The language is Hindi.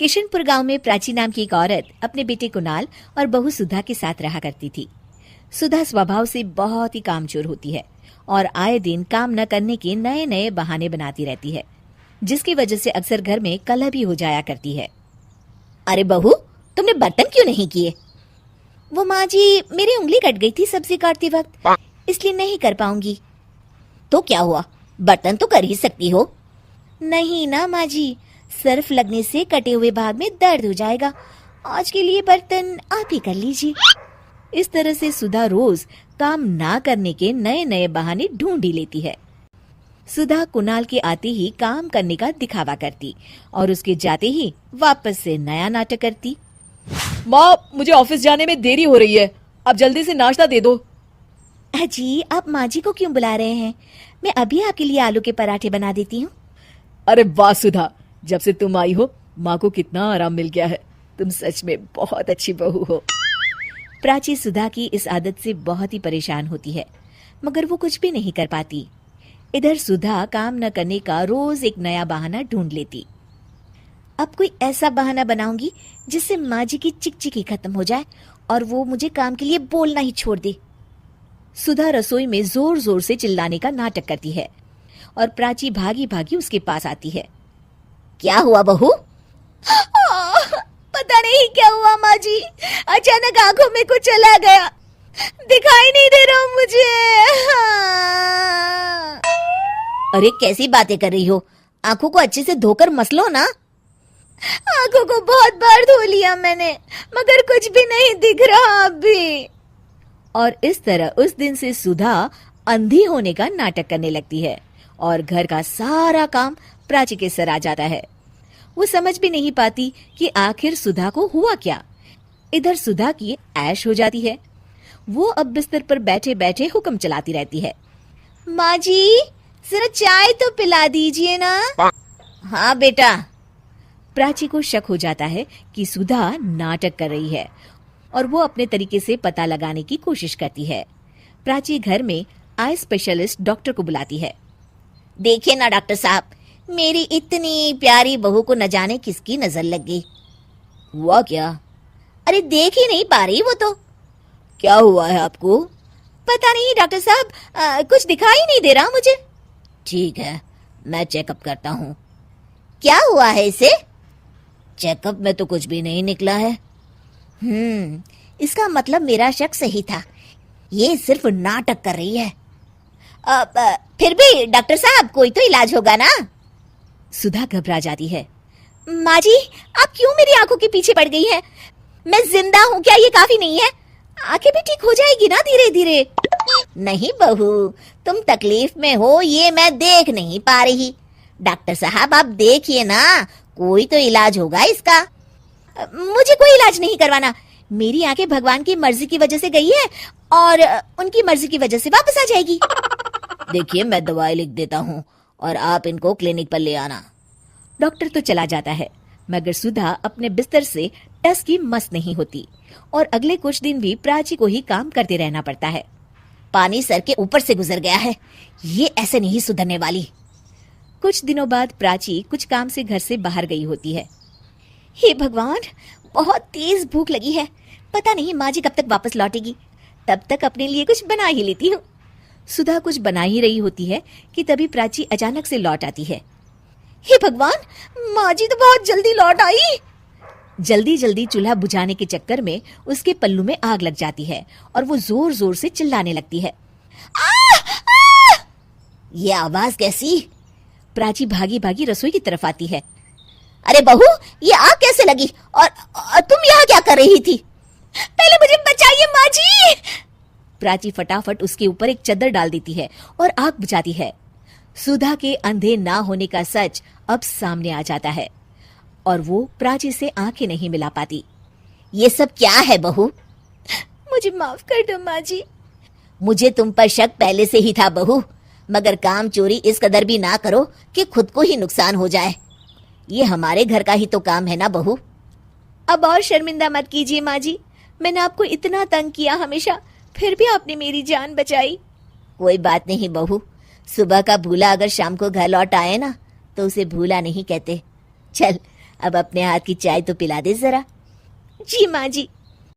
किशनपुर गांव में प्राची नाम की एक औरत अपने बेटे कुणाल और बहू सुधा के साथ रहा करती थी। सुधा स्वभाव से बहुत ही कामचोर होती है और आए दिन काम न करने के नए नए बहाने बनाती रहती है, जिसकी वजह से अक्सर घर में कलह भी हो जाया करती है। अरे बहू, तुमने बर्तन क्यों नहीं किए? वो माँ जी, मेरी उंगली कट गई थी सब्जी काटते वक्त, इसलिए नहीं कर पाऊंगी। तो क्या हुआ, बर्तन तो कर ही सकती हो। नहीं ना माँ जी, सर्फ लगने से कटे हुए भाग में दर्द हो जाएगा। आज के लिए बर्तन आप ही कर लीजिए। इस तरह से सुधा रोज काम ना करने के नए नए बहाने ढूंढ ही लेती है। सुधा कुणाल के आते ही काम करने का दिखावा करती और उसके जाते ही वापस से नया नाटक करती। माँ, मुझे ऑफिस जाने में देरी हो रही है, अब जल्दी से नाश्ता दे दो। जी, आप माँ जी को क्यों बुला रहे हैं? मैं अभी आपके लिए आलू के पराठे बना देती हूँ। अरे वाह सुधा, जब से तुम आई हो माँ को कितना आराम मिल गया है। तुम सच में बहुत अच्छी बहू हो। प्राची सुधा की इस आदत से बहुत ही परेशान होती है, मगर वो कुछ भी नहीं कर पाती। इधर सुधा काम न करने का रोज एक नया बहाना ढूंढ लेती। अब कोई ऐसा बहाना बनाऊंगी जिससे माँ जी की चिकचिकी खत्म हो जाए और वो मुझे काम के लिए बोलना ही छोड़ दे। सुधा रसोई में जोर जोर से चिल्लाने का नाटक करती है और प्राची भागी भागी उसके पास आती है। क्या हुआ बहू? पता नहीं क्या हुआ माँ जी, अचानक आंखों में कुछ चला गया, दिखाई नहीं दे रहा मुझे। अरे कैसी बातें कर रही हो, आंखों को अच्छे से धोकर मसलो ना। आंखों को बहुत बार धो लिया मैंने, मगर कुछ भी नहीं दिख रहा अभी। और इस तरह उस दिन से सुधा अंधी होने का नाटक करने लगती है और घर का सारा काम प्राची के सर आ जाता है। वो समझ भी नहीं पाती कि आखिर सुधा को हुआ क्या। इधर सुधा की ऐश हो जाती है। वो अब बिस्तर पर बैठे बैठे हुक्म चलाती रहती है। माँ जी, जरा चाय तो पिला दीजिए ना। हाँ बेटा। प्राची को शक हो जाता है कि सुधा नाटक कर रही है और वो अपने तरीके से पता लगाने की कोशिश करती है। प्राची घर में आई स्पेशलिस्ट डॉक्टर को बुलाती है। देखिए ना डॉक्टर साहब, मेरी इतनी प्यारी बहू को न जाने किसकी नजर लग गई। हुआ क्या? अरे देख ही नहीं पा रही वो तो। क्या हुआ है आपको? पता नहीं डॉक्टर साहब, कुछ दिखाई नहीं दे रहा मुझे। ठीक है, मैं चेकअप करता हूँ। क्या हुआ है इसे? चेकअप में तो कुछ भी नहीं निकला है। इसका मतलब मेरा शक सही था, ये सिर्फ नाटक कर रही है। फिर भी डॉक्टर साहब, कोई तो इलाज होगा ना। सुधा घबरा जाती है। माँ जी, आप क्यों मेरी आंखों के पीछे पड़ गई हैं? मैं जिंदा हूँ, क्या ये काफी नहीं है? आंखें भी ठीक हो जाएगी ना धीरे धीरे। नहीं बहू, तुम तकलीफ में हो ये मैं देख नहीं पा रही। डॉक्टर साहब आप देखिए ना, कोई तो इलाज होगा इसका। मुझे कोई इलाज नहीं करवाना। मेरी आंखें भगवान की मर्जी की वजह से गई है और उनकी मर्जी की वजह से वापस आ जाएगी। देखिए, मैं दवाई लिख देता हूँ और आप इनको क्लिनिक पर ले आना। डॉक्टर तो चला जाता है, मगर सुधा अपने बिस्तर से टस की मस नहीं होती और अगले कुछ दिन भी प्राची को ही काम करते रहना पड़ता है। पानी सर के ऊपर से गुजर गया है, ये ऐसे नहीं सुधरने वाली। कुछ दिनों बाद प्राची कुछ काम से घर से बाहर गई होती है। हे भगवान, बहुत तेज भूख लगी है, पता नहीं माँ जी कब तक वापस लौटेगी। तब तक अपने लिए कुछ बना ही लेती हूँ। सुधा कुछ बना ही रही होती है कि तभी प्राची अचानक से लौट आती है। हे भगवान, माँ जी तो बहुत जल्दी लौट आई। जल्दी जल्दी चूल्हा बुझाने के चक्कर में उसके पल्लू में आग लग जाती है और वो जोर जोर से चिल्लाने लगती है। ये आवाज कैसी? प्राची भागी भागी रसोई की तरफ आती है। अरे बहू, ये आग कैसे लगी और तुम यहाँ क्या कर रही थी? पहले मुझे बचाइए माँ जी। प्राची फटाफट उसके ऊपर एक चादर डाल देती है और आग बुझाती है। सुधा के अंधे ना होने का सच अब सामने आ जाता है और वो प्राची से आंखें नहीं मिला पाती। ये सब क्या है बहू? मुझे माफ कर दो माँ जी। मुझे तुम पर शक पहले से ही था बहू, मगर काम चोरी इस कदर भी ना करो कि खुद को ही नुकसान हो जाए। ये हमारे घर का ही तो काम है ना बहू। अब और शर्मिंदा मत कीजिए माँ जी, मैंने आपको इतना तंग किया हमेशा, फिर भी आपने मेरी जान बचाई। कोई बात नहीं बहू, सुबह का भूला अगर शाम को घर लौट आए ना तो उसे भूला नहीं कहते। चल अब अपने हाथ की चाय तो पिला दे जरा। जी माँ जी,